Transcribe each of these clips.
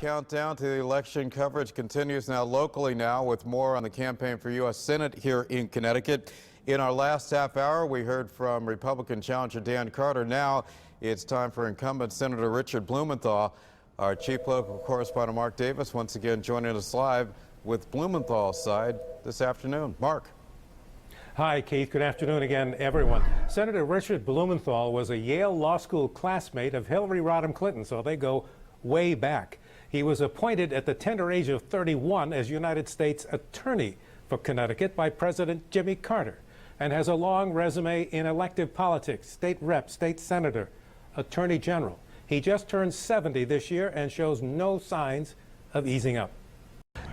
countdown to the election coverage continues now locally now with more on the campaign for U.S. Senate here in Connecticut. In our last half hour, we heard from Republican challenger Dan Carter. Now it's time for incumbent Senator Richard Blumenthal. Our chief political correspondent Mark Davis once again joining us live with Blumenthal's side this afternoon. Mark. Hi, Keith. Good afternoon again, everyone. Senator Richard Blumenthal was a Yale Law School classmate of Hillary Rodham Clinton, so they go way back. He was appointed at the tender age of 31 as United States Attorney for Connecticut by President Jimmy Carter and has a long resume in elective politics, state rep, state senator, attorney general. He just turned 70 this year and shows no signs of easing up.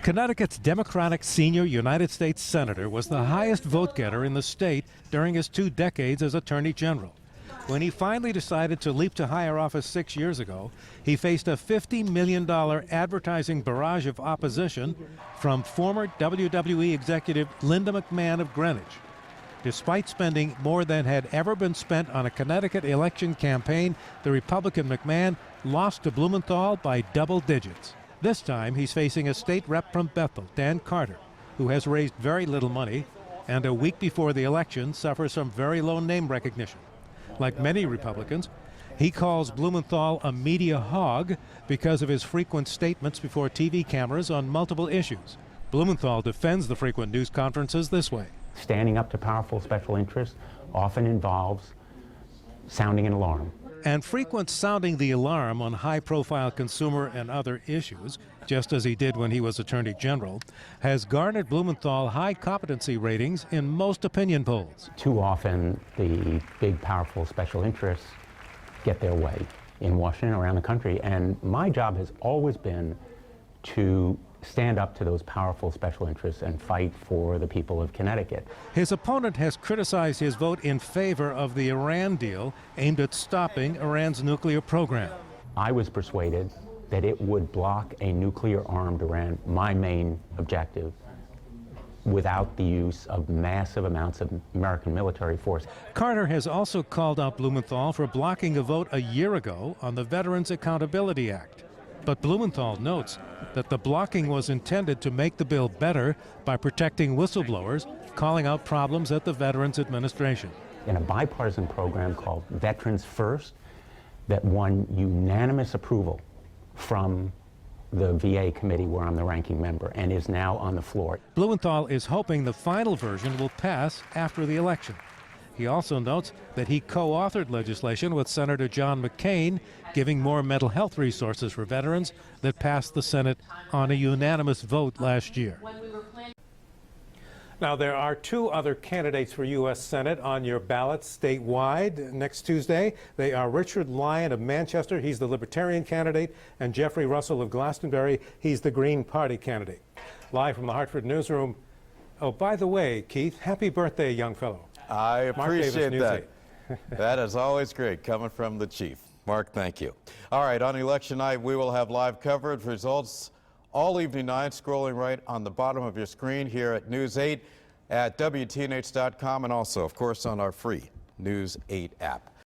Connecticut's Democratic senior United States Senator was the highest vote getter in the state during his 2 decades as Attorney General. When he finally decided to leap to higher office 6 years ago, he faced a $50 million advertising barrage of opposition from former WWE executive Linda McMahon of Greenwich. Despite spending more than had ever been spent on a Connecticut election campaign, the Republican McMahon lost to Blumenthal by double digits. This time, he's facing a state rep from Bethel, Dan Carter, who has raised very little money and a week before the election suffers from very low name recognition. Like many Republicans, he calls Blumenthal a media hog because of his frequent statements before TV cameras on multiple issues. Blumenthal defends the frequent news conferences this way. Standing up to powerful special interests often involves sounding an alarm. And frequent sounding the alarm on high-profile consumer and other issues, just as he did when he was Attorney General, has garnered Blumenthal high competency ratings in most opinion polls. Too often, the big, powerful special interests get their way in Washington, around the country, and my job has always been to stand up to those powerful special interests and fight for the people of Connecticut. His opponent has criticized his vote in favor of the Iran deal aimed at stopping Iran's nuclear program. I was persuaded that it would block a nuclear-armed Iran, my main objective, without the use of massive amounts of American military force. Carter has also called out Blumenthal for blocking a vote a year ago on the Veterans Accountability Act. But Blumenthal notes that the blocking was intended to make the bill better by protecting whistleblowers, calling out problems at the Veterans Administration. In a bipartisan program called Veterans First that won unanimous approval from the VA committee where I'm the ranking member and is now on the floor. Blumenthal is hoping the final version will pass after the election. He also notes that he co-authored legislation with Senator John McCain giving more mental health resources for veterans that passed the Senate on a unanimous vote last year. Now, there are 2 other candidates for U.S. Senate on your ballot statewide next Tuesday. They are Richard Lyon of Manchester, he's the Libertarian candidate, and Jeffrey Russell of Glastonbury, he's the Green Party candidate. Live from the Hartford newsroom. Oh, by the way, Keith, happy birthday, young fellow. I appreciate that. That is always great coming from the chief. Mark, thank you. All right, on election night, we will have live coverage, results all evening night, scrolling right on the bottom of your screen here at News 8 at WTNH.com and also, of course, on our free News 8 app.